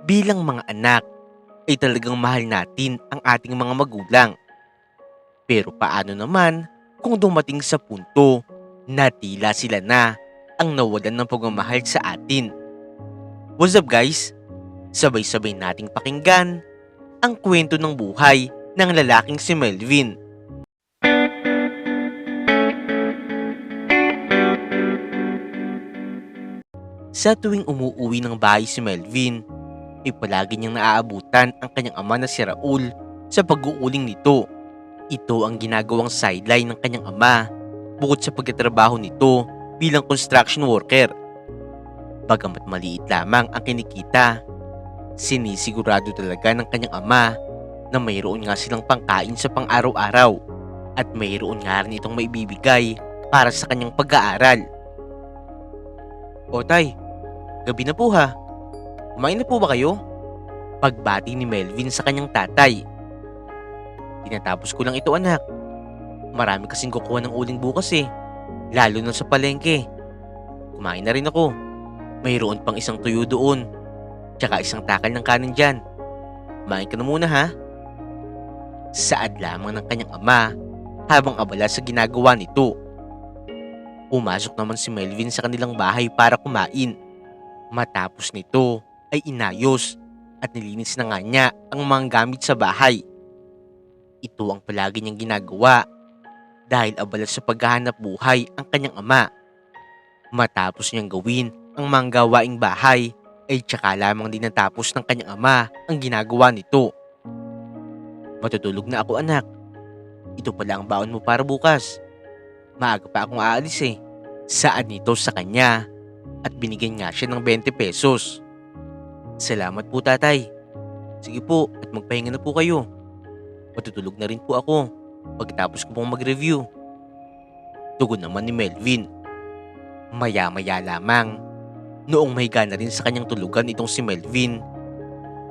Bilang mga anak ay talagang mahal natin ang ating mga magulang. Pero paano naman kung dumating sa punto na tila sila na ang nawalan ng pagmamahal sa atin? What's up guys? Sabay-sabay nating pakinggan ang kwento ng buhay ng lalaking si Melvin. Sa tuwing umuuwi ng bahay si Melvin, ay palagi niyang naaabutan ang kanyang ama na si Raul sa pag-uuling nito. Ito ang ginagawang sideline ng kanyang ama bukod sa pagtatrabaho nito bilang construction worker. Bagamat maliit lamang ang kinikita, sinisigurado talaga ng kanyang ama na mayroon nga silang pangkain sa pang-araw-araw at mayroon nga rin itong maibibigay para sa kanyang pag-aaral. O tay, gabi na po ha. Kumain na po ba kayo? Pagbati ni Melvin sa kanyang tatay. Tinatapos ko lang ito anak. Marami kasing kukuha ng uling bukas lalo na sa palengke. Kumain na rin ako. Mayroon pang isang tuyo doon. Tsaka isang takal ng kanin dyan. Kumain ka na muna ha. Saad lamang ng kanyang ama habang abala sa ginagawa nito. Pumasok naman si Melvin sa kanilang bahay para kumain. Matapos nito ay inayos at nilinis na nga niya ang mga gamit sa bahay. Ito ang palagi niyang ginagawa dahil abala sa paghahanap buhay ang kanyang ama. Matapos niyang gawin ang mga gawaing bahay ay tsaka lamang din natapos ng kanyang ama ang ginagawa nito. Matutulog na ako anak. Ito pala ang baon mo para bukas. Maaga pa akong aalis Saad nito sa kanya at binigyan nga siya ng 20 pesos. Salamat po tatay. Sige po at magpahinga na po kayo. Matutulog na rin po ako pagkatapos ko pong mag-review. Tugon naman ni Melvin. Maya-maya lamang, noong mahiga na rin sa kanyang tulugan itong si Melvin,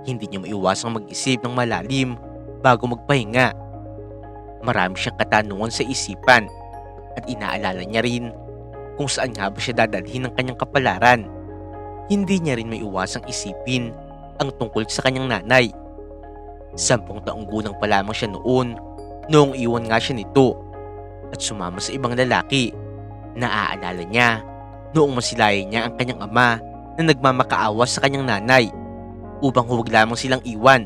hindi niya maiwasang mag-isip ng malalim bago magpahinga. Marami siyang katanungan sa isipan at inaalala niya rin kung saan nga ba siya dadalhin ng kanyang kapalaran. Hindi niya rin maiwasang isipin ang tungkol sa kanyang nanay. 10 taong gulang pa lamang siya noong iwan nga siya nito at sumama sa ibang lalaki. Naaalala niya noong masilayan niya ang kanyang ama na nagmamakaawa sa kanyang nanay upang huwag lamang silang iwan.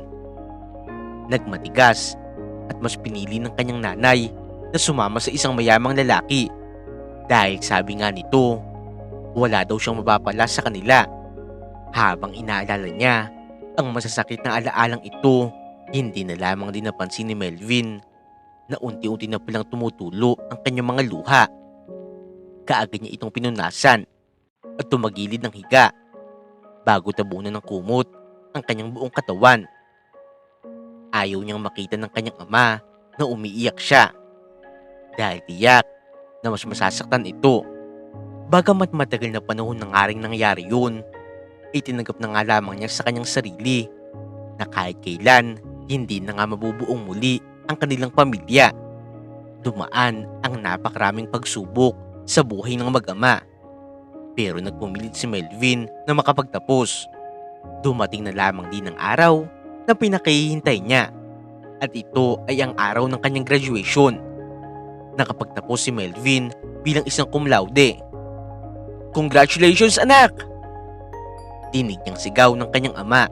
Nagmatigas at mas pinili ng kanyang nanay na sumama sa isang mayamang lalaki dahil sabi nga nito wala daw siyang mapapala sa kanila. Habang inaalala niya ang masasakit na alaalang ito, hindi na lamang din napansin ni Melvin na unti-unti na palang tumutulo ang kanyang mga luha. Kaagad niya itong pinunasan at tumagilid ng higa bago tabunan ng kumot ang kanyang buong katawan. Ayaw niyang makita ng kanyang ama na umiiyak siya dahil tiyak na mas masasaktan ito. Bagamat matagal na panahon na nga rin nangyari yun, ay tinanggap na nga lamang niya sa kanyang sarili na kahit kailan hindi na nga mabubuong muli ang kanilang pamilya. Dumaan ang napakaraming pagsubok sa buhay ng mag-ama, pero nagpumilit si Melvin na makapagtapos. Dumating na lamang din ang araw na pinakahihintay niya at ito ay ang araw ng kanyang graduation. Nakapagtapos si Melvin bilang isang cum laude. Congratulations anak! Dinig niyang sigaw ng kanyang ama.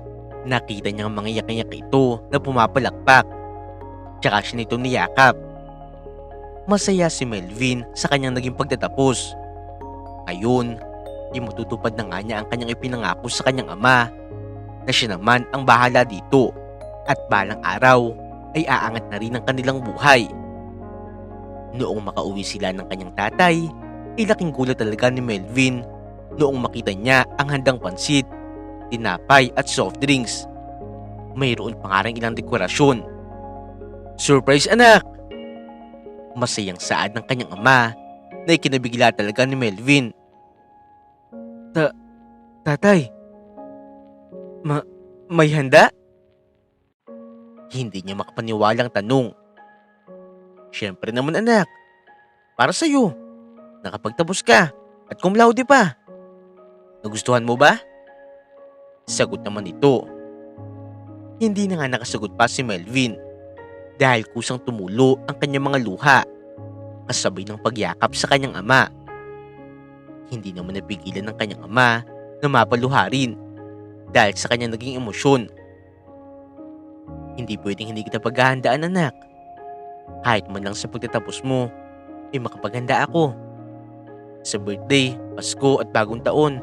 Nakita niyang mga yak-yak ito na pumapalakpak. Tsaka siya nito niyakap. Masaya si Melvin sa kanyang naging pagtatapos. Ayun, matutupad na nga niya ang kanyang ipinangako sa kanyang ama na siya naman ang bahala dito at balang araw ay aangat na rin ang kanilang buhay. Noong makauwi sila ng kanyang tatay, ay laking gulat talaga ni Melvin noong makita niya ang handang pansit, tinapay at soft drinks. Mayroon pa nga rin ilang dekorasyon. Surprise anak! Masayang saad ng kanyang ama na ikinabigla talaga ni Melvin. Tatay, may handa? Hindi niya makapaniwalang tanong. Siyempre naman anak, para sa'yo. Nakapagtapos ka at cum laude pa. Nagustuhan mo ba? Sagot naman ito Hindi na nga nakasagot pa si Melvin dahil kusang tumulo ang kanyang mga luha kasabay ng pagyakap sa kanyang ama. Hindi naman napigilan ng kanyang ama na mapaluha rin dahil sa kanyang naging emosyon. Hindi pwedeng hindi kita paghahandaan, anak. Kahit man lang sa pagtatapos mo, makapaghanda ako. Sa birthday, Pasko at bagong taon,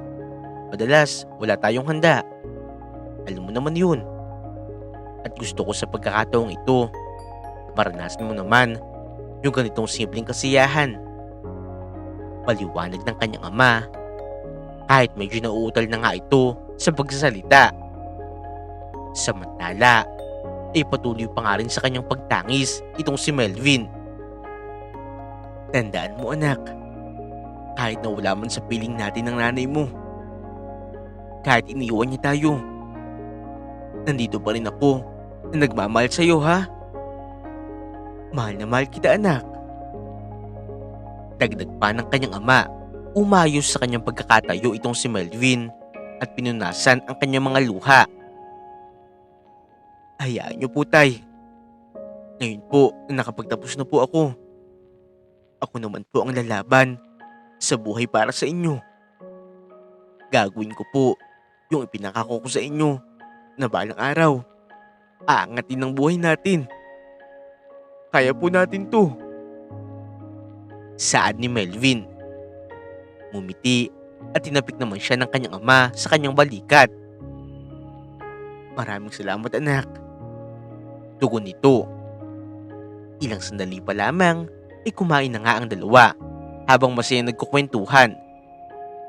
madalas wala tayong handa. Alam mo naman yun. At gusto ko sa pagkakataong ito, maranasan mo naman yung ganitong simpleng kasiyahan. Paliwanag ng kanyang ama, kahit medyo nauutal na nga ito sa pagsasalita. Samantala, patuloy pa nga rin sa kanyang pagtangis itong si Melvin. Tandaan mo, anak, kahit na wala man sa piling natin ng nanay mo, kahit iniwan niya tayo, nandito pa rin ako na nagmamahal sa'yo, ha? Mahal na mahal kita, anak. Dagdag pa ng kanyang ama, umayos sa kanyang pagkakatayo itong si Melvin at pinunasan ang kanyang mga luha. Hayaan niyo po, tay. Ngayon po na nakapagtapos na po ako. Ako naman po ang lalaban sa buhay para sa inyo. Gagawin ko po yung ipinangako ko sa inyo na balang araw, aangatin ang buhay natin. Kaya po natin to. Saad ni Melvin. Mumiti at tinapik naman siya ng kanyang ama sa kanyang balikat. Maraming salamat, anak. Tugon nito. Ilang sandali pa lamang kumain na nga ang dalawa habang masaya nagkukwentuhan.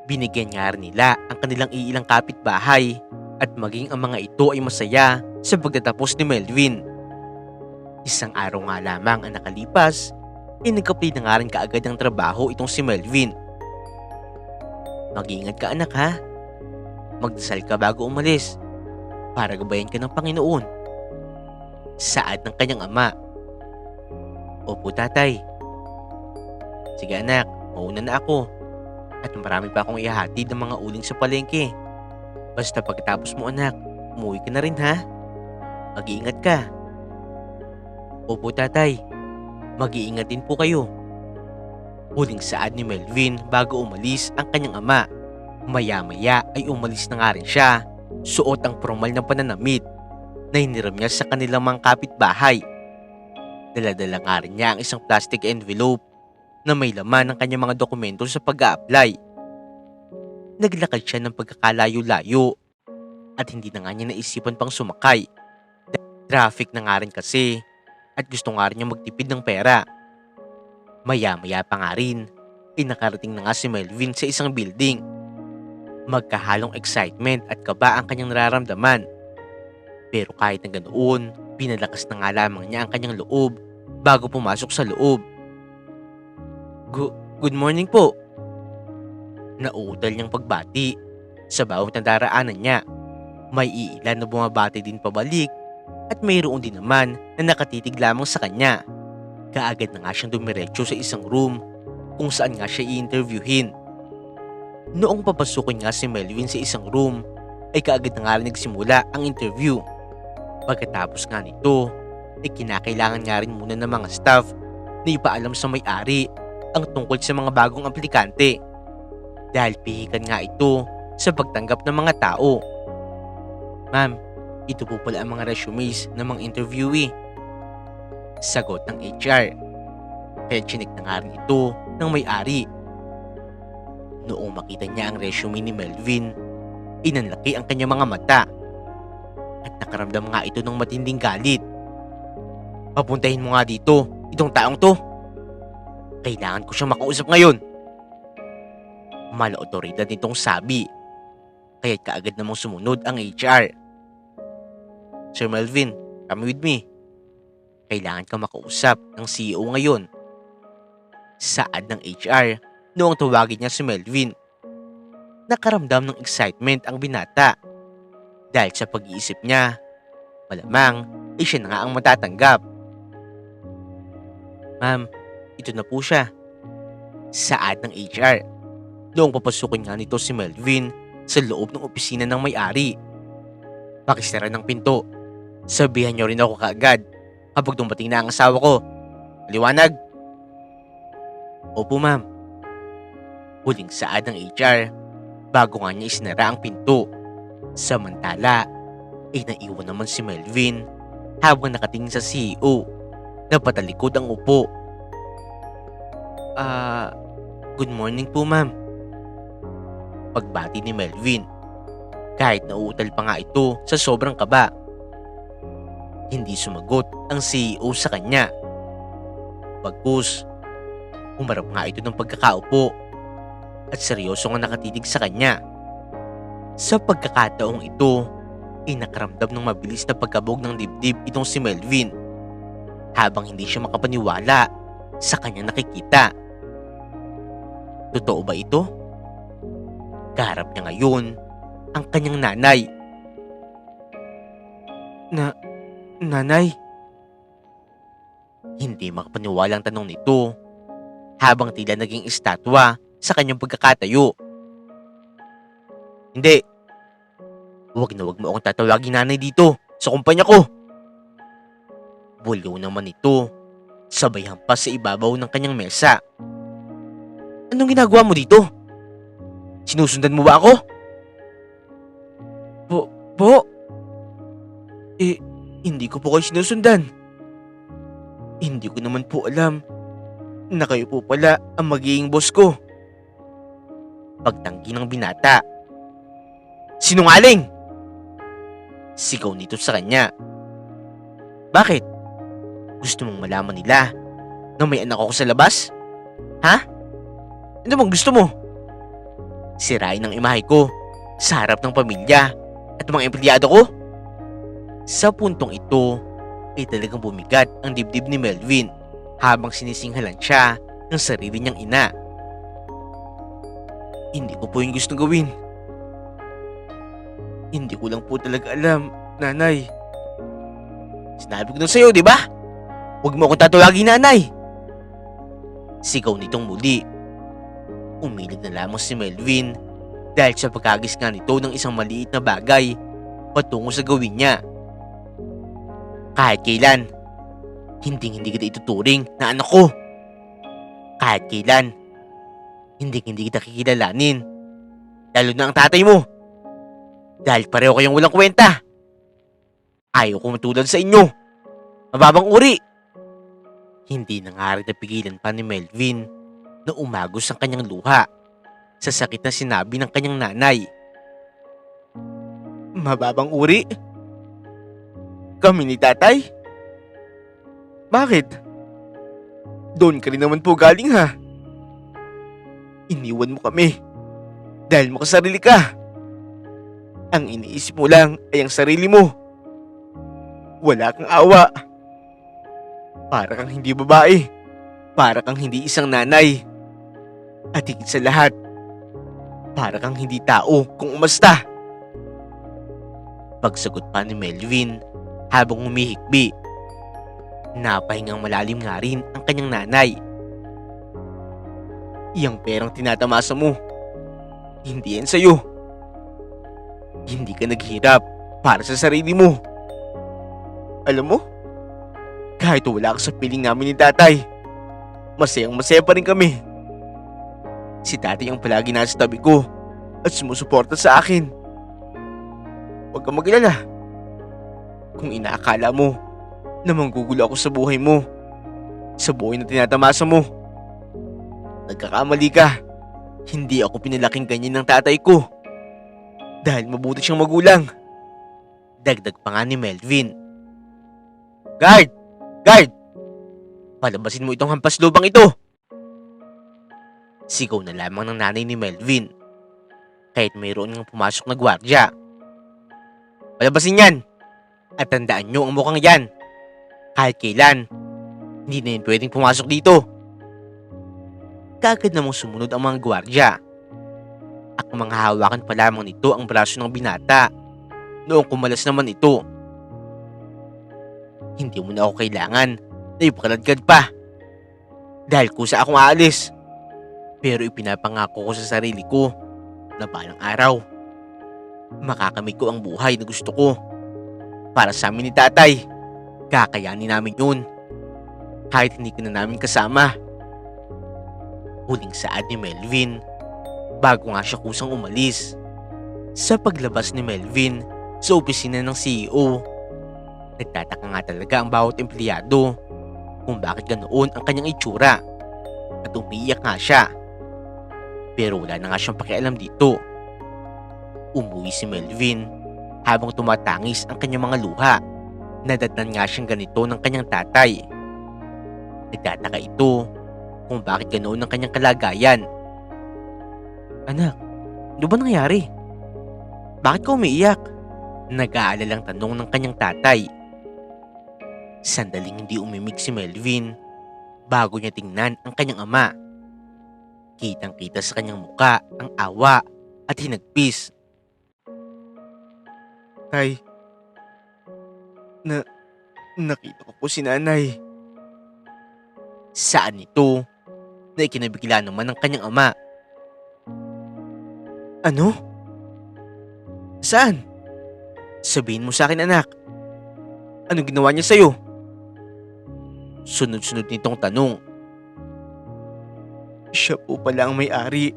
Binigyan nga rin nila ang kanilang iilang kapitbahay at maging ang mga ito ay masaya sa pagtatapos ni Melvin. Isang araw nga lamang ang nakalipas, nagka-apply na nga rin kaagad ng trabaho itong si Melvin. Mag-iingat ka, anak, ha? Magdasal ka bago umalis para gabayan ka ng Panginoon. Saad ng kanyang ama. Opo, tatay. Sige, anak, mauna na ako at marami pa akong ihahatid ng mga uling sa palengke. Basta pagkatapos mo, anak, umuwi ka na rin, ha? Mag-iingat ka. Opo, tatay. Mag-iingat din po kayo. Huling saad ni Melvin bago umalis ang kanyang ama. Maya-maya ay umalis na nga rin siya. Suot ang formal na pananamit na hiniram niya sa kanilang mga kapitbahay. Dala-dala nga rin niya ang isang plastic envelope na may laman ng kanyang mga dokumento sa pag-a-apply. Naglakad siya ng pagkakalayo-layo at hindi na nga niya naisipan pang sumakay. Traffic na nga rin kasi at gusto nga rin niya magtipid ng pera. Maya-maya pa nga rin, nakarating na nga si Melvin sa isang building. Magkahalong excitement at kaba ang kanyang nararamdaman. Pero kahit na ganoon, pinalakas na nga lamang niya ang kanyang loob bago pumasok sa loob. Good morning po. Nauutal niyang pagbati. Sa bawat nadaraanan niya, may iilan na bumabati din pabalik at mayroon din naman na nakatitig lamang sa kanya. Kaagad na nga siyang dumiretso sa isang room kung saan nga siya i-interviewin. Noong papasukin nga si Melvin sa isang room, ay kaagad na nga rin nagsimula ang interview. Pagkatapos nga nito, kinakailangan nga rin muna ng mga staff na ipaalam sa may-ari ang tungkol sa mga bagong aplikante. Dahil pihikan nga ito sa pagtanggap ng mga tao. Ma'am, ito po pala ang mga resumes ng mga interviewee. Sagot ng HR. Kaya chinik na nga rin ito ng may-ari. Noong makita niya ang resume ni Melvin, inanlaki ang kanyang mga mata at nakaramdam nga ito ng matinding galit. Papuntahin mo nga dito, itong taong to. Kailangan ko siyang makausap ngayon. Mala-otoridad nitong sabi, kaya't kaagad namang sumunod ang HR. Sir Melvin, come with me. Kailangan ka makausap ng CEO ngayon. Saad ng HR noong tawagin niya si Melvin. Nakaramdam ng excitement ang binata dahil sa pag-iisip niya, malamang siya na nga ang matatanggap. Ma'am, ito na po siya. Saad ng HR noong papasukin nga nito si Melvin sa loob ng opisina ng may-ari. Pakisara ng pinto. Sabihan niyo rin ako kaagad kapag dumating na ang asawa ko. Liwanag? Opo ma'am. Huling saad ng HR bago nga niya isinara ang pinto. Samantala, ay naiwan naman si Melvin habang nakatingin sa CEO na patalikod ang upo. Good morning po ma'am. Pagbati ni Melvin, kahit nauutal pa nga ito sa sobrang kaba. Hindi sumagot ang CEO sa kanya. Bagkus, umarap nga ito ng pagkakaupo at seryoso nga nakatitig sa kanya. Sa pagkakataong ito, ay nakaramdam ng mabilis na pagkabog ng dibdib itong si Melvin habang hindi siya makapaniwala sa kanyang nakikita. Totoo ba ito? Kaharap niya ngayon ang kanyang nanay. Nanay? Hindi makapaniwala ang tanong nito habang tila naging estatwa sa kanyang pagkakatayo. Hindi. Huwag na huwag mo akong tatawagin nanay dito sa kumpanya ko. Bulyaw naman ito, sabay hampas sa ibabaw ng kanyang mesa. Anong ginagawa mo dito? Sinusundan mo ba ako? Po? Hindi ko po kayo sinusundan. Hindi ko naman po alam na kayo po pala ang magiging boss ko. Pagtanggi ng binata. Sinungaling! Sigaw nito sa kanya. Bakit? Gusto mong malaman nila na may anak ako sa labas? Ha? Ano bang gusto mo? Sirain ang imahe ko sa harap ng pamilya at mga empleyado ko? Sa puntong ito ay talagang bumigat ang dibdib ni Melvin habang sinisinghalan siya ng sarili niyang ina. Hindi ko po yung gustong gawin. Hindi ko lang po talaga alam, nanay. Sinabi ko na sa'yo, di ba? Huwag mo akong tatawagin nanay. Sigaw nitong muli. Umilig na lamang si Melvin dahil sa pagkagis nga nito ng isang maliit na bagay patungo sa gawin niya. Kahit kailan, hindi kita ituturing na anak ko. Kahit kailan, hindi kita kikilalanin. Lalo na ang tatay mo. Dahil pareho kayong walang kwenta. Ayaw ko matulad sa inyo. Mababang uri. Hindi na nga rin napigilan pa ni Melvin na umagos ang kanyang luha sa sakit na sinabi ng kanyang nanay. Mababang uri? Kami ni tatay? Bakit? Doon ka rin naman po galing ha. Iniwan mo kami dahil makasarili ka. Ang iniisip mo lang ay ang sarili mo. Wala kang awa. Para kang hindi babae. Para kang hindi isang nanay. At higit sa lahat, para kang hindi tao kung umasta. Pagsagot pa ni Melvin habang humihikbi. Napahingang malalim nga rin ang kanyang nanay. Iyang perang tinatamasa mo, hindi yan sa'yo. Hindi ka naghirap para sa sarili mo. Alam mo, kahit wala ka sa piling namin ni tatay, masayang-masaya pa rin kami. Si tatay ang palagi nasa tabi ko at sumusuporta sa akin. Huwag kang mag-alala. Kung inaakala mo na manggugulo ako sa buhay mo, sa buhay na tinatamasa mo, nagkakamali ka. Hindi ako pinalaking ganyan ng tatay ko. Dahil mabuti siyang magulang. Dagdag pa nga ni Melvin. Guard! Guard! Palabasin mo itong hampas lubang ito! Sigaw na lamang ng nanay ni Melvin. Kahit mayroon ng pumasok na gwardya. Palabasin yan! At tandaan nyo ang mukhang yan. Kahit kailan, hindi na yun pwedeng pumasok dito. Kagad namang sumunod ang mga gwardya. At mga hawakan pa lamang nito ang braso ng binata noong kumalas naman ito. Hindi mo na ako kailangan na ipakaladkad pa. Dahil kusa akong aalis. Pero ipinapangako ko sa sarili ko na balang araw, makakamit ko ang buhay na gusto ko. Para sa amin ni tatay, kakayanin namin yun. Kahit hindi ka na namin kasama. Huling saad ni Melvin bago nga siya kusang umalis. Sa paglabas ni Melvin sa opisina ng CEO, nagtataka nga talaga ang bawat empleyado kung bakit ganoon ang kanyang itsura at umiiyak nga siya. Pero wala na nga siyang pakialam dito. Umuwi si Melvin habang tumatangis ang kanyang mga luha. Nadatnan nga siyang ganito ng kanyang tatay. Nagtataka ito kung bakit ganoon ang kanyang kalagayan. Anak, ano ba nangyari? Bakit ka umiiyak? Nag-aalalang tanong ng kanyang tatay. Sandaling hindi umimik si Melvin bago niya tingnan ang kanyang ama. Kitang-kita sa kanyang muka ang awa at hinagpis. Tay, nakita ko po si nanay. Saan ito? Na ikinabigla naman ng kanyang ama. Ano? Saan? Sabihin mo sa akin, anak. Anong ginawa niya sa'yo? Sunod-sunod nitong tanong. Siya po pala ang may-ari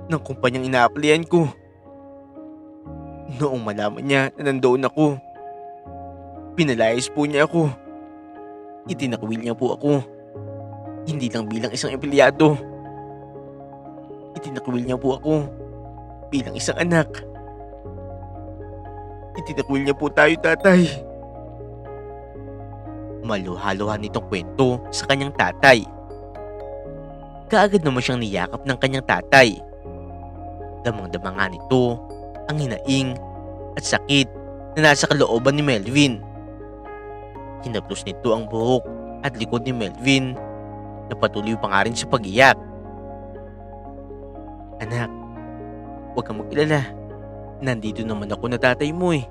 ng kumpanyang ina-applyan ko. Noong malaman niya na nandoon ako, pinalayas po niya ako. Itinakwil niya po ako. Hindi lang bilang isang empleyado. Itinakwil niya po ako bilang isang anak. Itinakwil niya po tayo, tatay. Maluhaluhan nitong kwento sa kanyang tatay. Kaagad naman siyang niyakap ng kanyang tatay. Damang-dama nga nito ang hinaing at sakit na nasa kalooban ni Melvin. Hinaplos nito ang buhok at likod ni Melvin na patuloy pa nga rin sa pag-iyak. Anak, huwag kang mag-alala. Nandito naman ako na tatay mo eh.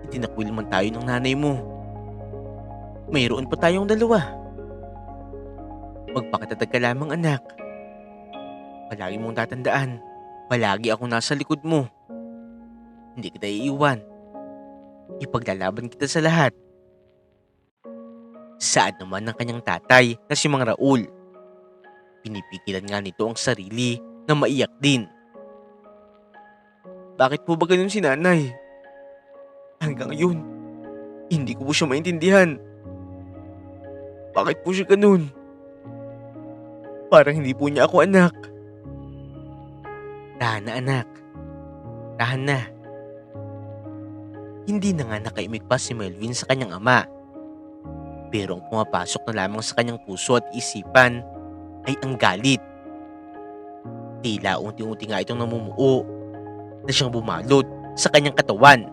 Itinakwil man tayo ng nanay mo. Mayroon pa tayong dalawa. Magpakatatag ka lamang, anak. Palagi mong tatandaan, palagi ako nasa likod mo. Hindi kita iiwan. Ipaglalaban kita sa lahat. Saad naman ng kanyang tatay na si Mang Raul. Pinipigilan nga nito ang sarili na maiyak din. Bakit po ba ganun si nanay? Hanggang ngayon, hindi ko po siya maintindihan. Bakit po siya ganun? Parang hindi po niya ako anak. Tahan na, anak. Tahan na. Hindi na nga nakaimik pa si Melvin sa kanyang ama. Pero ang pumapasok na lamang sa kanyang puso at isipan ay ang galit. Tila unti-unti nga itong namumuo na siyang bumalot sa kanyang katawan.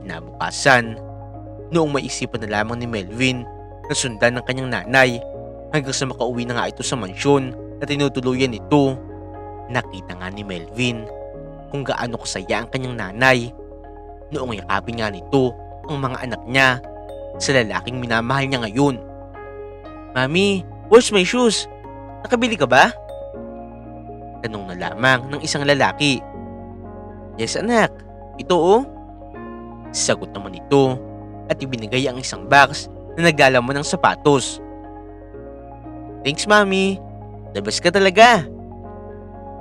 Kinabukasan, noong maisipan na lamang ni Melvin na sundan ng kanyang nanay hanggang sa makauwi na nga ito sa mansyon na tinutuluyan nito, nakita nga ni Melvin kung gaano kasaya ang kanyang nanay noong yakapin nga nito ang mga anak niya sa lalaking minamahal niya ngayon. Mami, where's my shoes? Nakabili ka ba? Tanong na lamang ng isang lalaki. Yes, anak. Ito oh. Sagot naman ito at ibinigay ang isang box na naglalaman ng sapatos. Thanks, Mami. Labas ka talaga.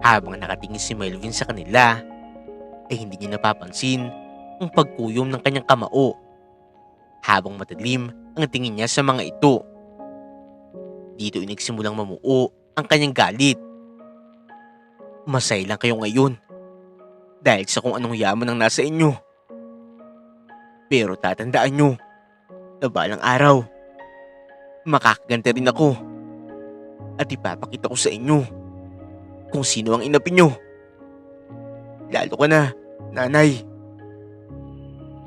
Habang nakatingin si Melvin sa kanila, ay hindi niya napapansin ang pagkuyom ng kanyang kamao. Habang madilim ang tingin niya sa mga ito. Dito inigsimulang mamuo ang kanyang galit. Masaya lang kayo ngayon dahil sa kung anong yaman ang nasa inyo. Pero tatandaan nyo na balang araw, makakaganti rin ako at ipapakita ko sa inyo kung sino ang inapi nyo. Lalo ka na, nanay.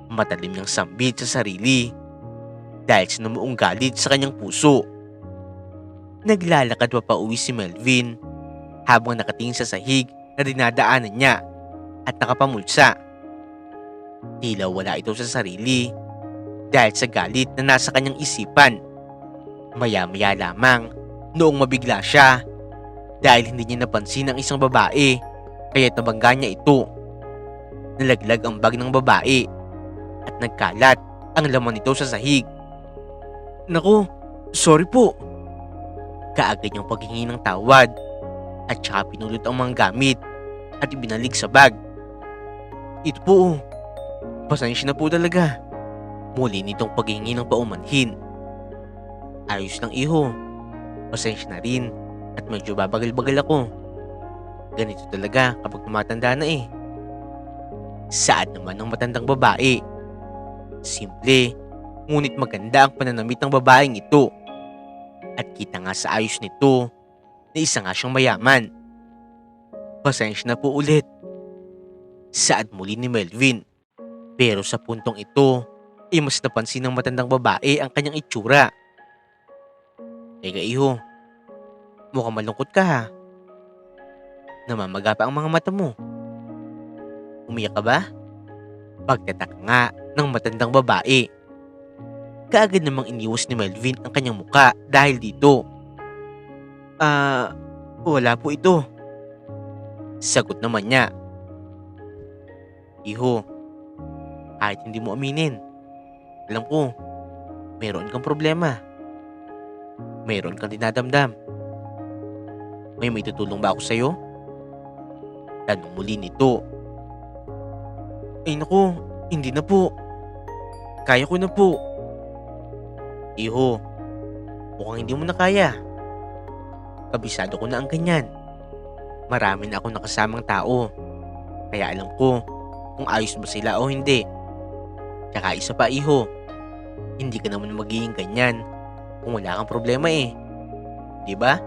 Matalim niyang sambit sa sarili dahil sa namuong galit sa kanyang puso. Naglalakad pa pauwi si Melvin habang nakatingin sa sahig na dinadaanan niya at nakapamulsa. Tila wala ito sa sarili dahil sa galit na nasa kanyang isipan. Maya-maya lamang noong mabigla siya dahil hindi niya napansin ang isang babae kaya't nabangga niya ito. Nalaglag ang bag ng babae at nagkalat ang laman nito sa sahig. Naku, sorry po. Kaagad niyang paghingi ng tawad at saka pinulot ang mga gamit at ibinalik sa bag. Ito po, pasensya na po talaga. Muli nitong paghingi ng paumanhin. Ayos lang iho, pasensya na rin at medyo babagal-bagal ako. Ganito talaga kapag tumatanda na eh. Saad naman ng matandang babae. Simple, ngunit maganda ang pananamit ng babaeng ito. At kita nga sa ayos nito na isa nga siyang mayaman. Pasensya na po ulit. Saad muli ni Melvin. Pero sa puntong ito ay mas napansin ng matandang babae ang kanyang itsura. Teka iho, mukhang malungkot ka ha. Namamaga pa ang mga mata mo. Umiyak ka ba? Pagtatak nga ng matandang babae. Kaagad namang iniwas ni Melvin ang kanyang muka dahil dito. Wala po ito. Sagot naman niya. Iho, kahit hindi mo aminin, alam ko, meron kang problema. Meron kang dinadamdam. May tutulong ba ako sa'yo? Tanong muli nito. Ay naku, hindi na po. Kaya ko na po. Iho, mukhang hindi mo na kaya. Kabisado ko na ang ganyan. Marami na akong nakasamang tao. Kaya alam ko kung ayos ba sila o hindi. Tsaka isa pa iho, hindi ka naman magiging ganyan kung wala kang problema eh. Di ba?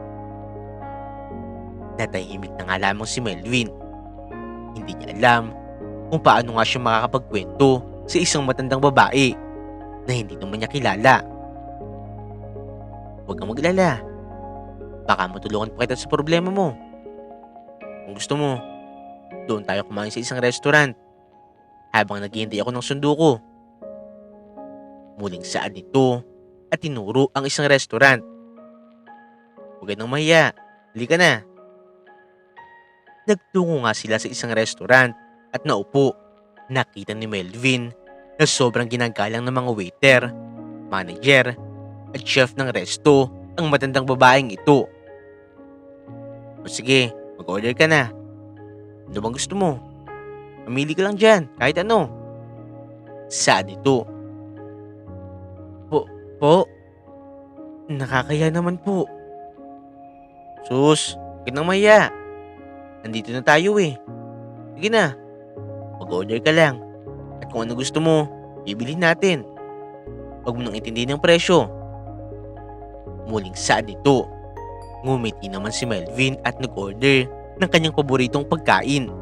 Natahimik na nga lamang si Melvin. Hindi niya alam kung paano nga siya makakapagkwento sa isang matandang babae na hindi naman niya kilala. Huwag kang maglala. Baka matulungan pa kita sa problema mo. Kung gusto mo, doon tayo kumain sa isang restaurant habang naghihintay ako ng sundo ko. Muling saad nito at tinuro ang isang restaurant. Huwag ka nang mahiya. Halika na. Nagtungo nga sila sa isang restaurant at naupo. Nakita ni Melvin na sobrang ginagalang ng mga waiter, manager at chef ng resto ang matandang babaeng ito. O sige, mag-order ka na. Ano bang gusto mo? Mamili ka lang dyan, kahit ano. Saad nito. Po? Nakakaya naman po. Sus, huwag nang mahiya. Nandito na tayo eh. Sige na, mag-order ka lang. At kung ano gusto mo, bibili natin. Huwag mo nang intindihin ang presyo. Muling saad nito. Ngumiti naman si Melvin at nag-order ng kanyang paboritong pagkain.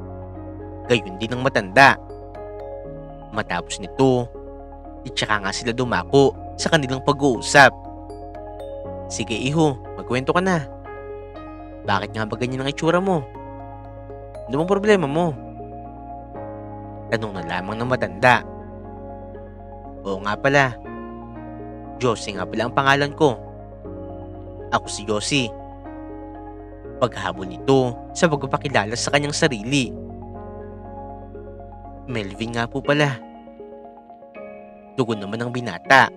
Gayon din ang matanda. Matapos nito, itsaka nga sila dumako sa kanilang pag-uusap. Sige iho, magkwento ka na. Bakit nga ba ganyan ang itsura mo? Ano bang problema mo? Tanong na lamang ng matanda. Oo nga pala. Josie nga pala ang pangalan ko. Ako si Josie. Paghabol nito sa pagpapakilala sa kanyang sarili. Melvin nga po pala. Tugon naman ng binata.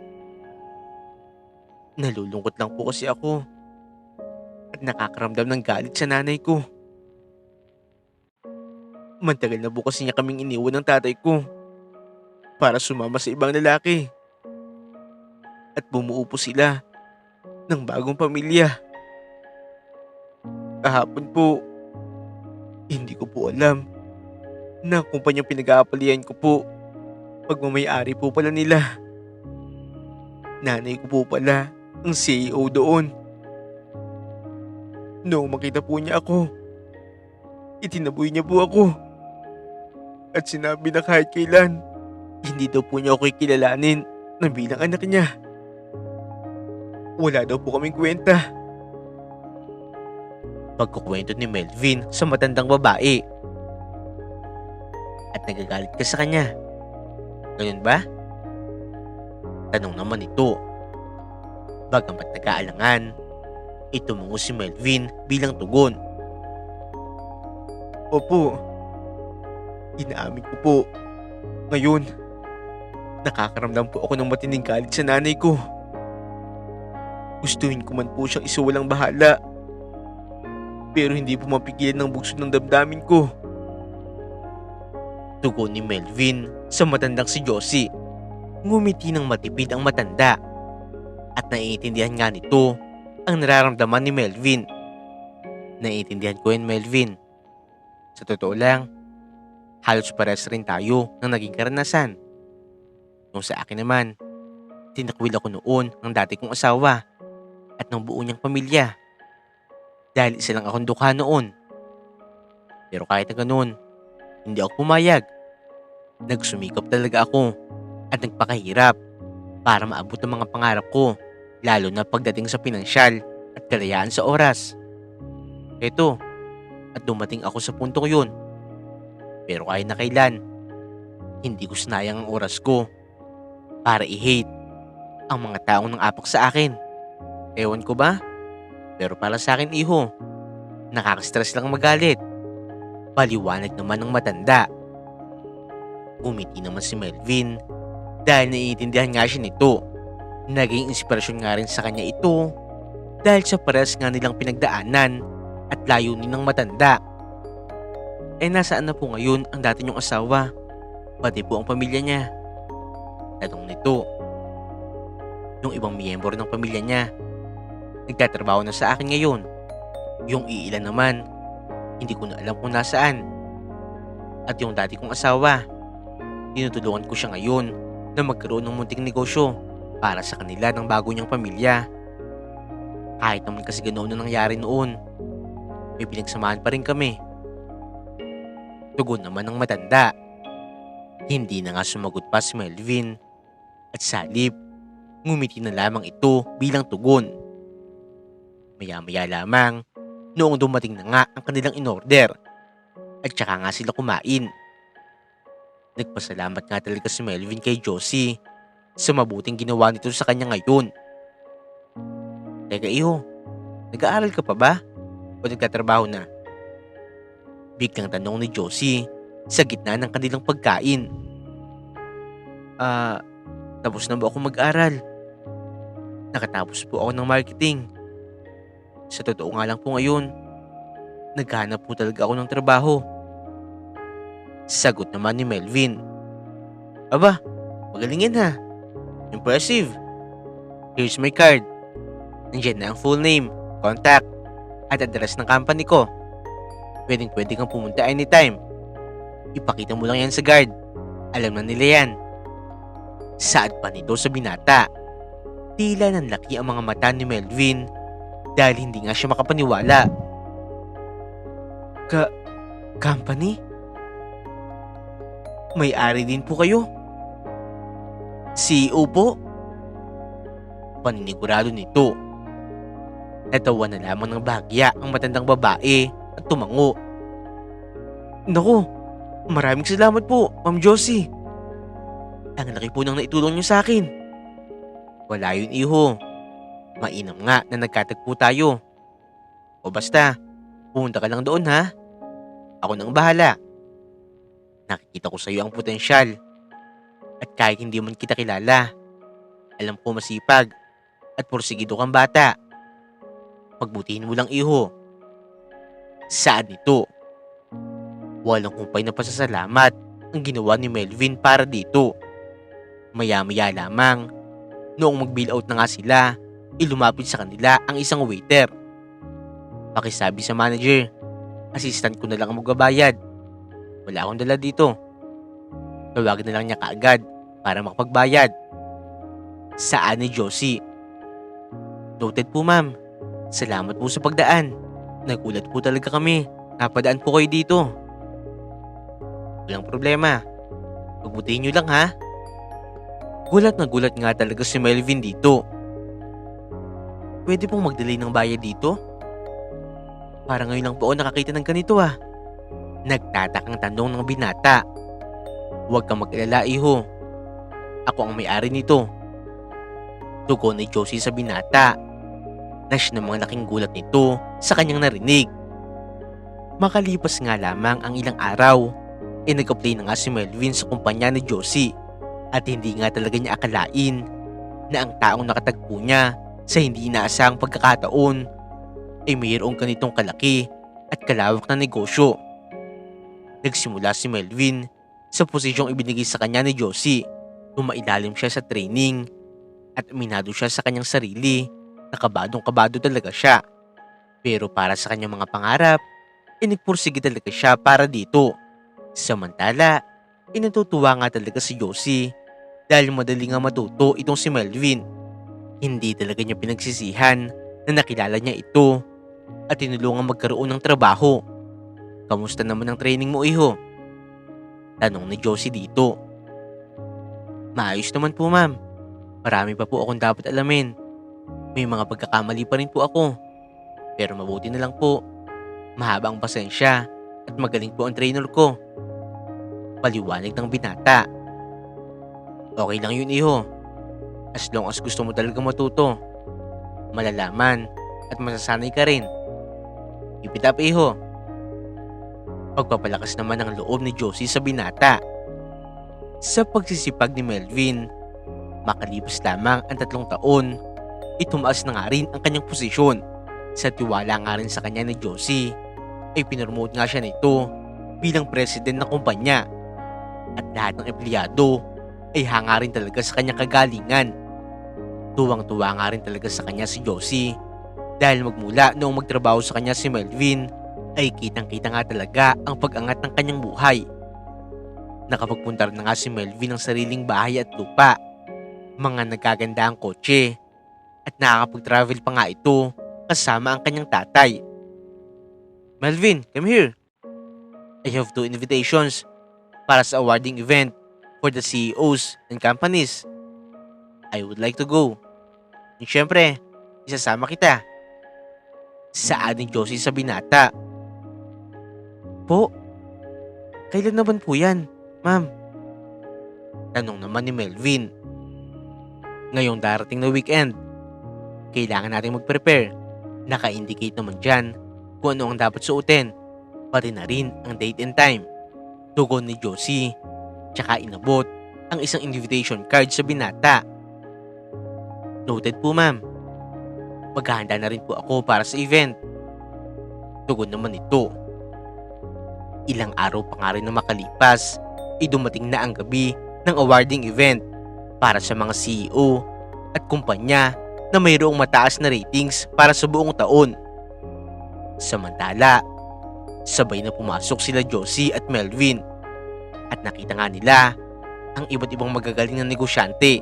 Nalulungkot lang po kasi ako at nakakaramdam ng galit sa nanay ko. Mantagal na po kasi niya kaming iniwan ng tatay ko para sumama sa ibang lalaki. At bumuo po sila ng bagong pamilya. Kahapon po, hindi ko po alam na ang kumpanyang pinag-aapalian ko po, pagmamayari po pala nila. Nanay ko po pala ang CEO doon. Noong makita po niya ako, itinaboy niya po ako. At sinabi na kahit kailan, hindi daw po niya ako ikilalanin na bilang anak niya. Wala daw po kaming kwenta. Pagkukwento ni Melvin sa matandang babae. At nagagalit ka sa kanya. Ganun ba? Tanong naman ito. Bagamat nag-aalangan, itumungo si Melvin bilang tugon. Opo. Inaamin ko po. Ngayon, Nakakaramdam po ako ng matinding galit sa nanay ko. Gustuhin ko man po siyang isuwalang bahala. Pero hindi po mapigilan ng bugso ng damdamin ko. Tugon ni Melvin sa matandang si Josie. Ngumiti ng matipid ang matanda. At naiintindihan nga nito ang nararamdaman ni Melvin. Naiintindihan ko yun, Melvin. Sa totoo lang, halos parehas rin tayo ng naging karanasan. Nung sa akin naman, tinakwil ako noon ng dati kong asawa at ng buo niyang pamilya. Dahil isa lang akong dukha noon. Pero kahit na ganun, hindi ako pumayag. Nagsumikap talaga ako at nagpakahirap para maabot ang mga pangarap ko, lalo na pagdating sa pinansyal at kalayaan sa oras. Eto, at dumating ako sa puntong yun. Pero kahit na kailan, hindi ko sinayang ang oras ko para i-hate ang mga taong nang apak sa akin. Ewan ko ba? Pero para sa akin, iho, nakaka-stress lang magalit. Paliwanag naman ng matanda. Umiti naman si Melvin dahil naiintindihan nga siya nito. Naging inspirasyon nga rin sa kanya ito dahil sa parehas nga nilang pinagdaanan at layunin ng matanda. Nasaan na po ngayon ang dati niyong asawa? Pati po ang pamilya niya? Tanong nito. Yung ibang miyembro ng pamilya niya, nagtatrabaho na sa akin ngayon. Yung iilan naman, hindi ko na alam kung nasaan. At yung dati kong asawa, tinutulungan ko siya ngayon na magkaroon ng munting negosyo para sa kanila ng bago niyang pamilya. Kahit naman kasi ganoon na nangyari noon, may pinagsamahan pa rin kami. Tugon naman ng matanda. Hindi na nga sumagot pa si Melvin at salip, ngumiti na lamang ito bilang tugon. Maya-maya lamang, noong dumating na nga ang kanilang in-order at saka nga sila kumain. Nagpasalamat nga talaga si Melvin kay Josie sa mabuting ginawa nito sa kanya ngayon. Teka iho, nag-aaral ka pa ba? O nagtatrabaho na? Biglang tanong ni Josie sa gitna ng kanilang pagkain. Tapos na ba ako mag-aral? Nakatapos po ako ng marketing. Sa totoo nga lang po ngayon, naghahanap po talaga ako ng trabaho. Sagot naman ni Melvin. Aba, magalingin ha. Impressive. Here's my card. Nandiyan na ang full name, contact, at address ng company ko. Pwede kang pumunta anytime. Ipakita mo lang yan sa guard. Alam na nila yan. Saad pa nito sa binata. Tila nanlaki ang mga mata ni Melvin dahil hindi nga siya makapaniwala. Company? May-ari din po kayo? CEO po? Paninigurado nito. Natawa na lamang ng bahagya ang matandang babae at tumango. Naku, maraming salamat po, Ma'am Josie. Ang laki po nang naitulong niyo sa akin. Wala yun, iho. Mainam nga na nagkatagpo tayo. O basta, pumunta ka lang doon ha. Ako nang bahala. Nakikita ko sa iyo ang potensyal. At kahit hindi man kita kilala, alam ko masipag at porsigido kang bata. Pagbutihin mo lang, iho. Saad nito. Walang kumpay na pasasalamat ang ginawa ni Melvin para dito. Maya-maya lamang, noong mag-bill out na nga sila, ilumapit sa kanila ang isang waiter. Pakisabi sa manager, assistant ko na lang ang magbabayad. Wala akong dala dito. Tawagin na lang niya kaagad para makapagbayad. Saan ni Josie? Noted po, ma'am. Salamat po sa pagdaan. Nagulat po talaga kami. Napadaan po kayo dito. Walang problema. Pagbutihin nyo lang ha. Gulat na gulat nga talaga si Melvin dito. Pwede pong mag-delay ng bayad dito? Parang ngayon lang po ako nakakita ng ganito ah. Nagtatakang tanong ng binata. Huwag kang mag-alala, iho. Ako ang may-ari nito. Tugon ni Josie sa binata. Nash na mga laking gulat nito sa kanyang narinig. Makalipas nga lamang ang ilang araw, nag-apply na nga si Melvin sa kumpanya ni Josie. At hindi nga talaga niya akalain na ang taong nakatagpo niya sa hindi inaasahang pagkakataon ay mayroong ganitong kalaki at kalawak na negosyo. Nagsimula si Melvin sa posisyong ibinigay sa kanya ni Josie. Tumailalim siya sa training at aminado siya sa kanyang sarili na kabadong-kabado talaga siya. Pero para sa kanyang mga pangarap, nagpursige talaga siya para dito. Samantala, natutuwa nga talaga si Josie dahil madali nga matuto itong si Melvin. Hindi talaga niya pinagsisihan na nakilala niya ito at tinulungan magkaroon ng trabaho. Kamusta naman ang training mo, iho? Tanong ni Josie dito. Maayos naman po, ma'am. Marami pa po akong dapat alamin. May mga pagkakamali pa rin po ako. Pero mabuti na lang po. Mahaba ang pasensya at magaling po ang trainer ko. Paliwanag ng binata. Okay lang yun, iho. As long as gusto mo talaga matuto, malalaman at masasanay ka rin. Keep it up, iho. Pagpapalakas naman ang loob ni Josie sa binata. Sa pagsisipag ni Melvin, makalipas lamang ang 3 taon, tumaas na nga rin ang kanyang posisyon. Sa tiwala nga rin sa kanya ni Josie, ay pinromote nga siya nito bilang president ng kumpanya. At lahat ng empleyado ay hanga rin talaga sa kanyang kagalingan. Tuwang-tuwa nga rin talaga sa kanya si Josie dahil magmula noong magtrabaho sa kanya si Melvin ay kitang-kita nga talaga ang pag-angat ng kanyang buhay. Nakapagpunta na nga si Melvin ng sariling bahay at lupa, mga nagagandahang kotse, at nakakapag-travel pa nga ito kasama ang kanyang tatay. Melvin, come here. I have 2 invitations para sa awarding event for the CEOs and companies. I would like to go. And syempre, isasama kita. Saan ni Josie sa binata. Po, kailan naman po yan, ma'am? Tanong naman ni Melvin. Ngayong darating na weekend, kailangan natin mag-prepare. Naka-indicate naman dyan kung ano ang dapat suotin, pati na rin ang date and time. Tugon ni Josie, tsaka inabot ang isang invitation card sa binata. Noted po, ma'am. Maghahanda na rin po ako para sa event. Tugon naman ito. Ilang araw pa nga rin na makalipas, dumating na ang gabi ng awarding event para sa mga CEO at kumpanya na mayroong mataas na ratings para sa buong taon. Samantala, sabay na pumasok sila Josie at Melvin at nakita nga nila ang iba't ibang magagaling na negosyante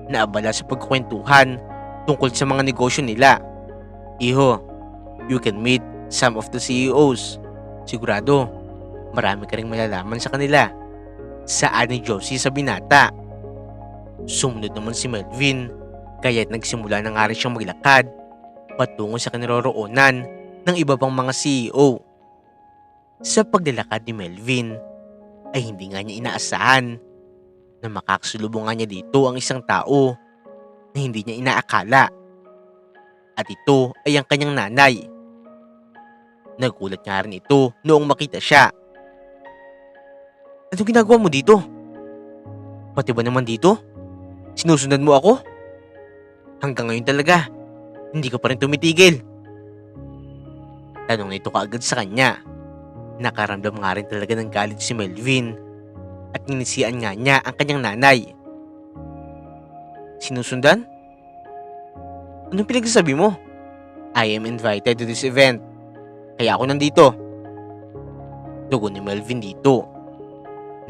na abala sa pagkukwentuhan tungkol sa mga negosyo nila. Iho, you can meet some of the CEOs. Sigurado, marami ka ring malalaman sa kanila. Saan ni Josie sa binata. Sumunod naman si Melvin, kaya't nagsimula na nga rin siyang maglakad patungo sa kinaroroonan ng iba pang mga CEO. Sa paglalakad ni Melvin, ay hindi nga niya inaasahan na makakasalubong nga niya dito ang isang tao na hindi niya inaakala. At ito ay ang kanyang nanay. Nagulat nga rin ito noong makita siya. Anong ginagawa mo dito? Pati ba naman dito? Sinusundan mo ako? Hanggang ngayon talaga, hindi ka pa rin tumitigil. Tanong nito kaagad sa kanya. Nakaramdam nga rin talaga ng galit si Melvin at ninisian nga niya ang kanyang nanay. Sinusundan? Anong pinagsasabi mo? I am invited to this event, kaya ako nandito. Tugon ni Melvin dito.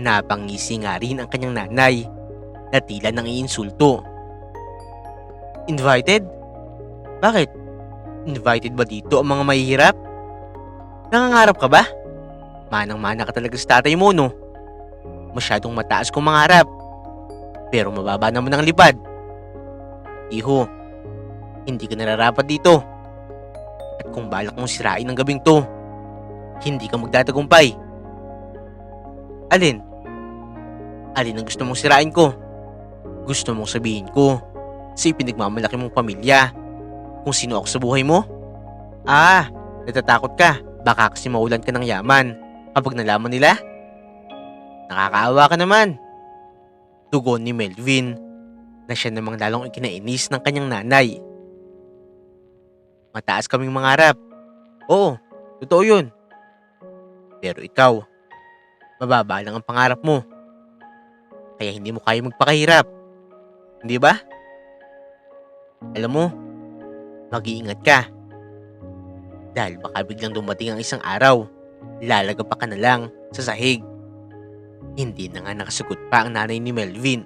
Napangisi nga rin ang kanyang nanay na tila nang iinsulto. Invited? Bakit? Invited ba dito ang mga mahihirap? Nangangarap ka ba? Manang-mana ka talaga sa tatay mo, no? Masyadong mataas kung mangarap, pero mababa naman ang lipad. Iho, hindi ka nararapat dito. At kung balak mong sirain ang gabing to, hindi ka magtatagumpay. Alin? Alin ang gusto mong sirain ko? Gusto mong sabihin ko sa ipinagmamalaki mong pamilya kung sino ako sa buhay mo? Natatakot ka. Baka kasi maulan ka ng yaman kapag nalaman nila? Nakakaawa ka naman. Tugon ni Melvin na siya namang lalong ikinainis ng kanyang nanay. Mataas kaming mangarap. Oo, totoo yun. Pero ikaw, mababa lang ang pangarap mo. Kaya hindi mo kaya magpakahirap. Hindi ba? Alam mo, mag-iingat ka. Dahil baka biglang dumating ang isang araw, lalagapa ka na lang sa sahig. Hindi na nga nakasagot pa ang nanay ni Melvin.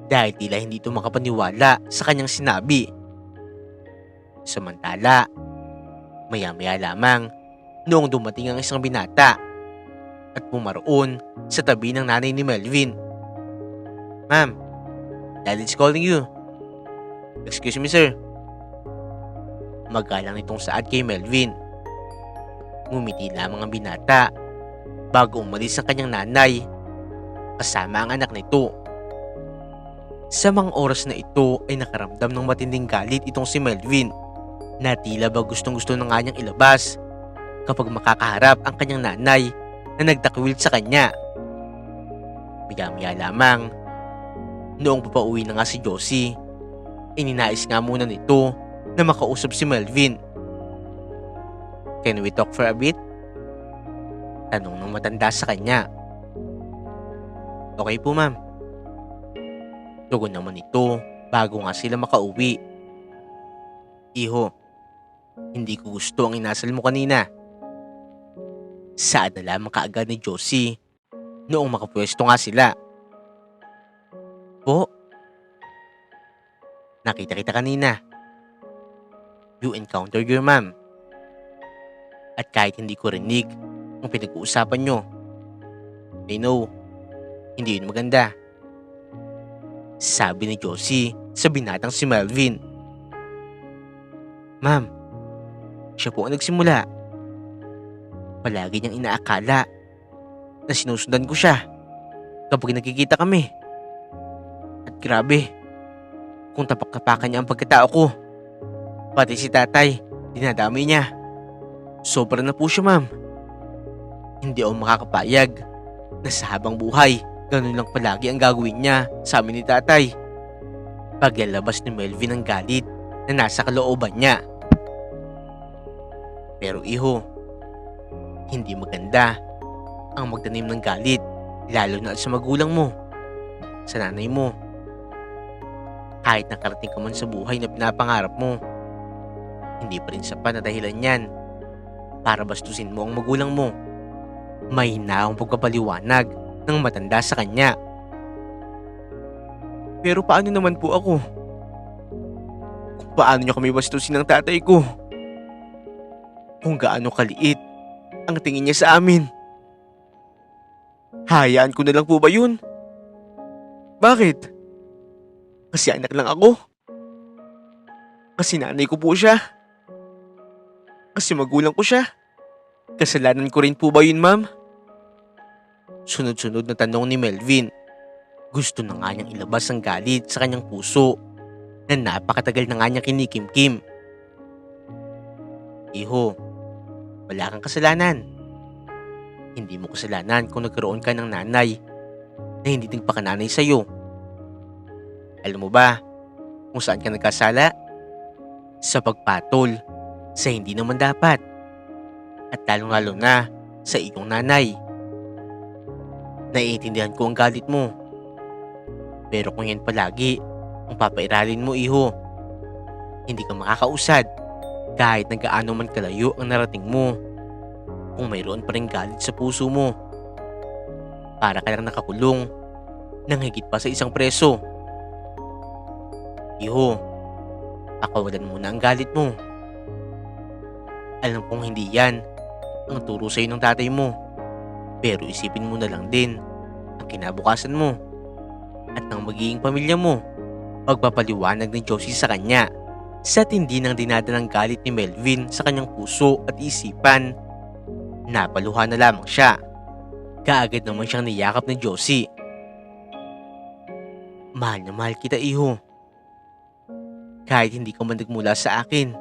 Dahil tila hindi ito makapaniwala sa kanyang sinabi. Samantala, maya-maya lamang noong dumating ang isang binata at pumaroon sa tabi ng nanay ni Melvin. Ma'am, Daddy's calling you. Excuse me, sir. Magalang nitong saad kay Melvin. Ngumiti lamang ang binata bago umalis ang kanyang nanay kasama ang anak nito. Sa mga oras na ito ay nakaramdam ng matinding galit itong si Melvin na tila ba gustong-gusto na nga niyang ilabas kapag makakaharap ang kanyang nanay na nagtakwil sa kanya. Maya-maya lamang, noong papauwi na nga si Josie, ininais nga muna nito na makausap si Melvin. Can we talk for a bit? Tanong ng matanda sa kanya. Okay po, ma'am. Tugon naman ito bago nga sila makauwi. Iho, hindi ko gusto ang inasal mo kanina. Saad na lamang kaagad ni Josie noong makapwesto nga sila. Po? Nakita kita kanina. You encountered your mom. At kahit hindi ko rinig ang pinag-uusapan nyo, I know, hindi yun maganda. Sabi ni Josie sa binatang si Melvin. Ma'am, siya po ang nagsimula. Palagi niyang inaakala na sinusundan ko siya kapag nagkikita kami. At grabe, kung tapak-tapakan niya ang pagkatao ko. Pati si tatay, dinadamay niya. Sobra na po siya, ma'am. Hindi ako makakapayag na sa habang buhay, ganun lang palagi ang gagawin niya sa amin ni tatay. Paglalabas ni Melvin ang galit na nasa kalooban niya. Pero iho, hindi maganda ang magtanim ng galit, lalo na sa magulang mo, sa nanay mo. Kahit nakarating ka man sa buhay na pinapangarap mo, hindi pa rin sapat na dahilan yan para bastusin mo ang magulang mo. May hinaong pagpapaliwanag ng matanda sa kanya. Pero paano naman po ako? Kung paano niyo kami bastusin ng tatay ko? Kung gaano kaliit ang tingin niya sa amin? Hayaan ko na lang po ba yun? Bakit? Kasi anak lang ako? Kasi nanay ko po siya? Kasi magulang ko siya? Kasalanan ko rin po ba yun, ma'am? Sunod-sunod na tanong ni Melvin. Gusto na nga niyang ilabas ang galit sa kanyang puso na napakatagal na nga niyang kinikimkim. Iho, wala kang kasalanan. Hindi mo kasalanan kung nagkaroon ka ng nanay na hindi din pakananay sa'yo. Alam mo ba kung saan ka nagkasala? Sa pagpatol sa hindi naman dapat. At lalong-lalo na sa iyong nanay. Naiintindihan ko ang galit mo. Pero kung yan palagi ang papairalin mo, iho, hindi ka makakausad kahit nagaano man kalayo ang narating mo. Kung mayroon pa rin galit sa puso mo, para ka lang nakakulong ng higit pa sa isang preso. Iho, pakawalan mo na ang galit mo. Alam kong hindi yan ang turo sa'yo ng tatay mo. Pero isipin mo na lang din ang kinabukasan mo at ng magiging pamilya mo. Pagpapaliwanag ni Josie sa kanya. Sa tindi ng dinadalang galit ni Melvin sa kanyang puso at isipan, napaluha na lamang siya. Kaagad naman siyang niyakap ni Josie. Mahal na mahal kita, iho. Kahit hindi ka man nagmula sa akin,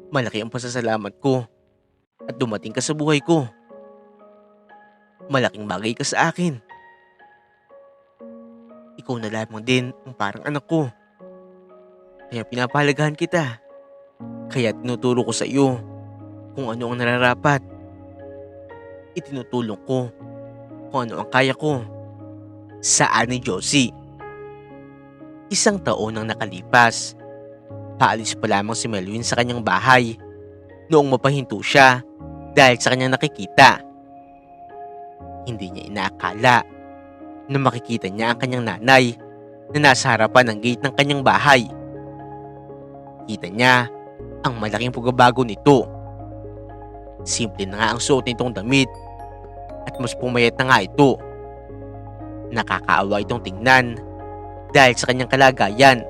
malaki ang pasasalamat ko at dumating ka sa buhay ko. Malaking bagay ka sa akin. ikaw na lamang din ang parang anak ko. Kaya pinapahalagahan kita. Kaya tinuturo ko sa iyo kung ano ang nararapat. Itinutulong ko kung ano ang kaya ko. Saan ni Josie? 1 taon ang nakalipas. Paalis pa lamang si Melvin sa kanyang bahay noong mapahinto siya dahil sa kanyang nakikita. Hindi niya inaakala na makikita niya ang kanyang nanay na nasa harapan ng gate ng kanyang bahay. Kita niya ang malaking pagbabago nito. Simple na nga ang suot nitong damit at mas pumayat na nga ito. Nakakaawa itong tingnan dahil sa kanyang kalagayan.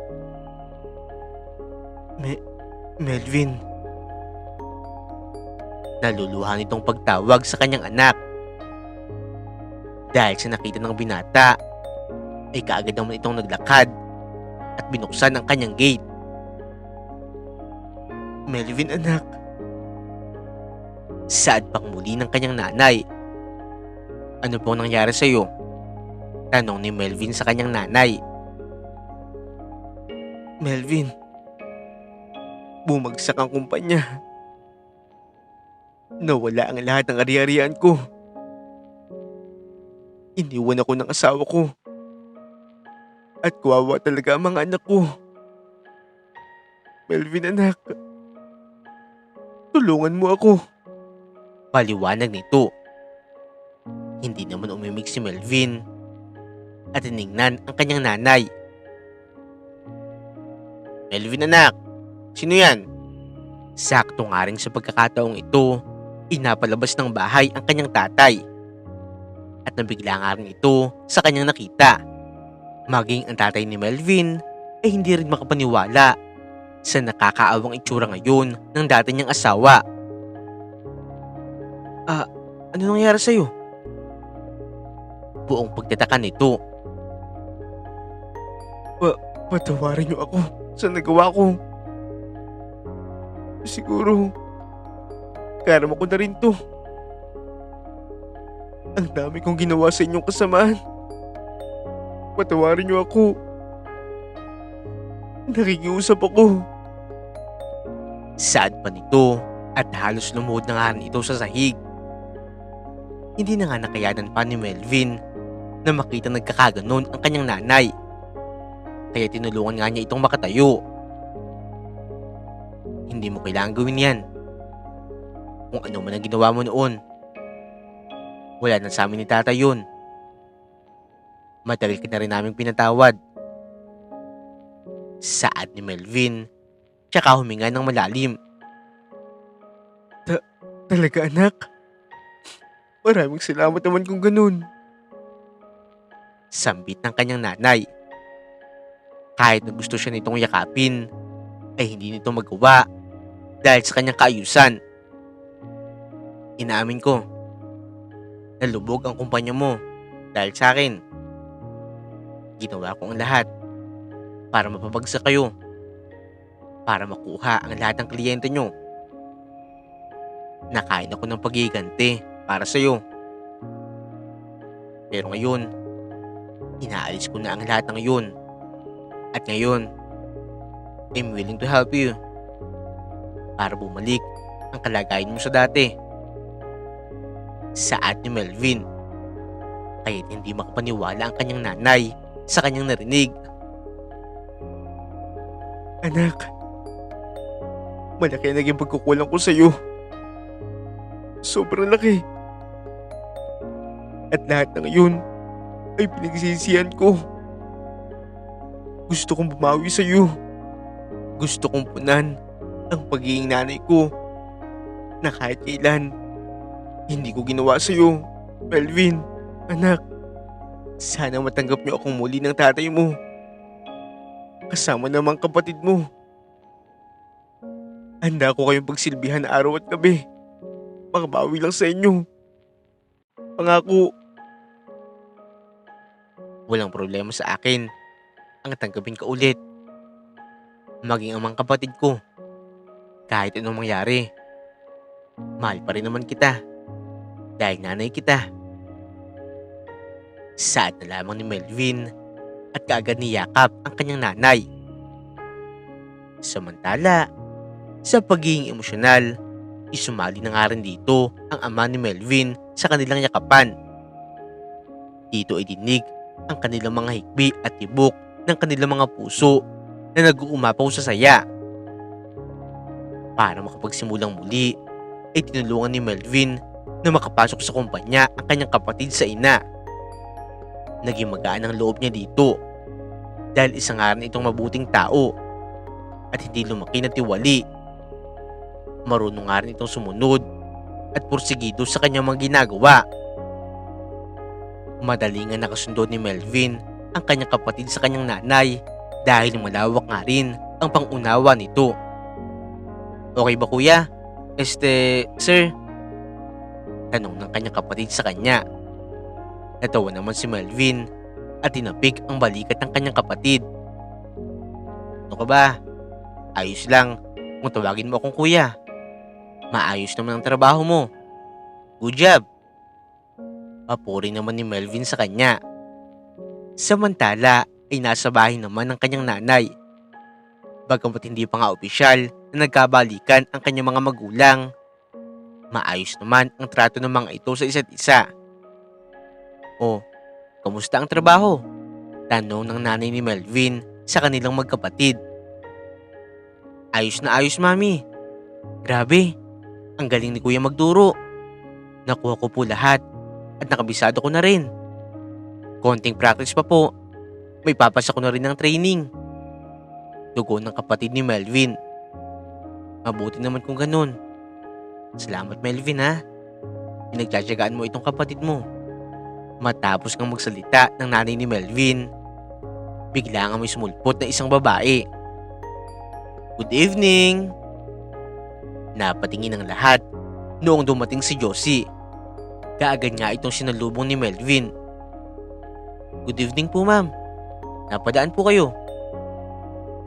Melvin. Naluluhan itong pagtawag sa kanyang anak. Dahil sa nakita ng binata, ay kaagad naman itong naglakad at binuksan ang kanyang gate. Melvin anak. Saad pang muli ng kanyang nanay. Ano pong nangyari sa iyo? Tanong ni Melvin sa kanyang nanay. Melvin, bumagsak ang kumpanya. Nawala ang lahat ng ari-arian ko. Iniwan ako ng asawa ko. At kawawa talaga ang mga anak ko. Melvin anak, tulungan mo ako. Paliwanag nito. Hindi naman umimik si Melvin at tiningnan ang kanyang nanay. Melvin anak, sino yan? Sakto nga rin sa pagkakataong ito, inapalabas ng bahay ang kanyang tatay. At nabigla nga rin ito sa kanyang nakita. Maging ang tatay ni Melvin ay hindi rin makapaniwala sa nakakaawang itsura ngayon ng dati niyang asawa. Ano nangyari sa'yo? Buong pagtataka nito. Patawarin niyo ako sa nagawa ko. Siguro, karma ko na rin to. Ang dami kong ginawa sa inyong kasamaan. Patawarin niyo ako. Nakikiusap ako. Sad pa nito at halos lumuhod na nga rin ito sa sahig. Hindi na nga nakayanan pa ni Melvin na makita nagkakaganon ang kanyang nanay. Kaya tinulungan nga niya itong makatayo. Hindi mo kailangan gawin yan. Kung ano man ang ginawa mo noon, wala na sa amin ni tata yun. Matagal ka na rin naming pinatawad. Saad ni Melvin, tsaka huminga ng malalim. Talaga anak? Maraming salamat naman kung ganun. Sambit ng kanyang nanay. Kahit na gusto siya nitong yakapin, ay hindi nito magawa dahil sa kanyang kaayusan. Inaamin ko, nalubog ang kumpanya mo dahil sa akin. Ginawa ko ang lahat para mapabagsak kayo, para makuha ang lahat ng kliyente nyo. Nakain ako ng pagiganti para sa'yo. Pero ngayon, inaalis ko na ang lahat ng yun. At ngayon, I'm willing to help you para bumalik ang kalagayan mo sa dati. Saad ni Melvin. Kahit hindi makapaniwala ang kanyang nanay sa kanyang narinig. Anak, malaki ang naging pagkukulang ko sa iyo. Sobrang laki. At lahat ng iyon ay pinagsisihan ko. Gusto kong bumawi sa iyo. Gusto kong punan ang pagiging nanay ko na kahit kailan hindi ko ginawa sa iyo. Melvin, anak, sana matanggap niyo akong muli ng tatay mo. Kasama namang kapatid mo. Handa ko kayong pagsilbihan araw at gabi. Makabawi lang sa inyo. Pangako. Walang problema sa akin ang tanggapin ka ulit. Maging ang mga kapatid ko. Kahit anong mangyari, mahal pa rin naman kita. Dahil nanay kita. Saad na lamang ni Melvin at kaagad niyakap ang kanyang nanay. Samantala, sa pagiging emosyonal, isumali na nga rin dito ang ama ni Melvin sa kanilang yakapan. Dito ay dinig ang kanilang mga hikbi at tibok ng kanilang mga puso na nag-uumapaw sa saya. Para makapagsimulang muli, ay tinulungan ni Melvin na makapasok sa kumpanya ang kanyang kapatid sa ina. Naging magaan ang loob niya dito dahil isa nga rin itong mabuting tao at hindi lumaki na tiwali. Marunong nga rin itong sumunod at pursigido sa kanyang mga ginagawa. Madali nga nakasundo ni Melvin ang kanyang kapatid sa kanyang nanay dahil malawak nga rin ang pangunawa nito. Okay ba kuya? Sir? Tanong ng kanyang kapatid sa kanya. Natawa naman si Melvin at tinapik ang balikat ng kanyang kapatid. Ano ka ba? Ayos lang kung tawagin mo akong kuya. Maayos naman ang trabaho mo. Good job. Papuri naman ni Melvin sa kanya. Samantala ay nasa bahay naman ng kanyang nanay. Bagamat hindi pa nga opisyal na nagkabalikan ang kanyang mga magulang, maayos naman ang trato ng mga ito sa isa't isa. Oh, kamusta ang trabaho? Tanong ng nanay ni Melvin sa kanilang magkapatid. Ayos na ayos, mami. Grabe, ang galing ni kuya magturo. Nakuha ko po lahat at nakabisado ko na rin. Konting practice pa po. May papasa ko na rin ng training. Dugo ng kapatid ni Melvin. Mabuti naman kung ganun. Salamat Melvin ha. Pinagtsatsagaan mo itong kapatid mo. Matapos kang magsalita ng nanay ni Melvin, bigla nga may sumulpot na isang babae. Good evening! Napatingin ang lahat noong dumating si Josie. Kaagad nga itong sinalubong ni Melvin. Good evening po ma'am. Napadaan po kayo?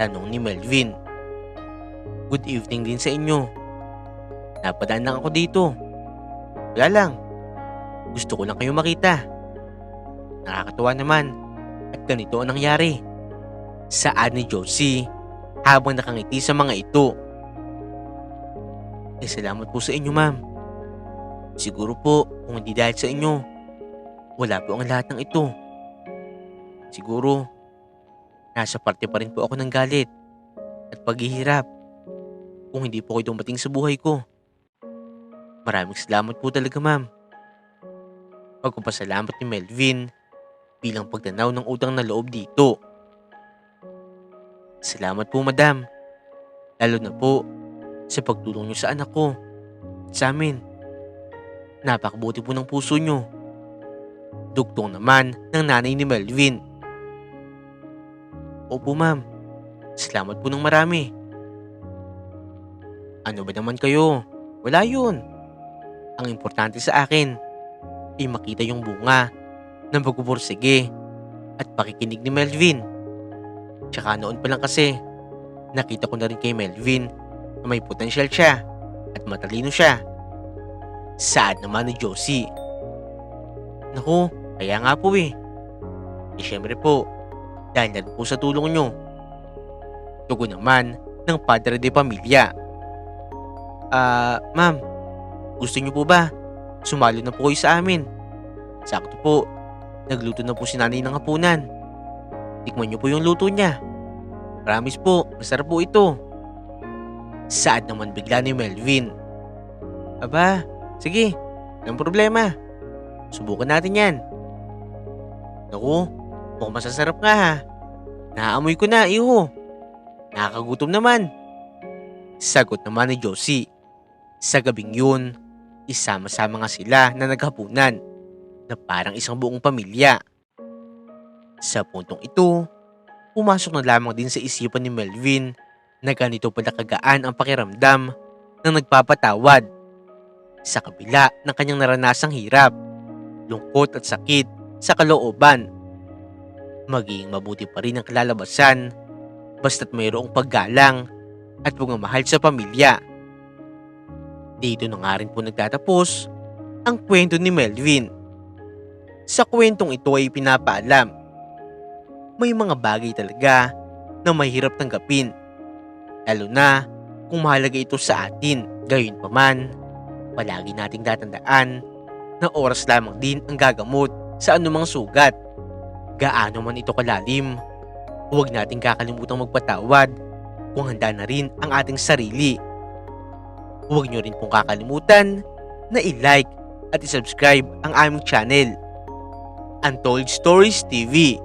Tanong ni Melvin. Good evening din sa inyo. Napadaan lang ako dito. Wala lang. Gusto ko lang kayo makita. Nakakatuwa naman at ganito ang nangyari. Saad ni Josie habang nakangiti sa mga ito. Salamat po sa inyo ma'am. Siguro po kung hindi dahil sa inyo, wala po ang lahat ng ito. Siguro, nasa parte pa rin po ako ng galit at paghihirap kung hindi po kayo dumating sa buhay ko. Maraming salamat po talaga ma'am. Pagpapasalamat ni Melvin bilang pagtanaw ng utang na loob dito. Salamat po madam. Lalo na po sa pagtulong niyo sa anak ko at sa amin. Napakabuti po ng puso niyo. Dugtong naman ng nanay ni Melvin. Opo ma'am. Salamat po ng marami. Ano ba naman kayo? Wala yun. Ang importante sa akin ay makita yung bunga ng pagpupursige at pakikinig ni Melvin. Tsaka noon pa lang kasi, nakita ko na rin kay Melvin na may potensyal siya at matalino siya. Saad naman ni Josie. Naku, kaya nga po eh. Siyempre po, dahil na rin po sa tulong nyo. Tugon naman ng padre de pamilya. Ma'am, gusto nyo po ba? Sumali na po kayo sa amin. Sakto po, nagluto na po si nanay ng hapunan. Tikman nyo po yung luto niya. Promise po, masarap po ito. Saad naman bigla ni Melvin. Aba, sige, walang problema. Subukan natin yan. Naku, mukhang masasarap nga ha. Naamoy ko na, iho. Nakakagutom naman. Sagot naman ni Josie. Sa gabing yun, isama-sama nga sila na naghapunan na parang isang buong pamilya. Sa puntong ito, pumasok na lamang din sa isipan ni Melvin na ganito pala kagaan ang pakiramdam ng nagpapatawad. Sa kabila ng kanyang naranasang hirap, lungkot at sakit sa kalooban. Maging mabuti pa rin ang kalalabasan basta't mayroong paggalang at pagmamahal sa pamilya. Dito na nga rin po nagtatapos ang kwento ni Melvin. Sa kwentong ito ay pinapaalam, may mga bagay talaga na mahirap tanggapin. Lalo na kung mahalaga ito sa atin. Gayunpaman, palagi nating tatandaan na oras lamang din ang gagamot sa anumang sugat. Gaano man ito kalalim, huwag nating kakalimutang magpatawad kung handa na rin ang ating sarili. Huwag nyo rin pong kakalimutan na i-like at i-subscribe ang aming channel, Untold Stories TV.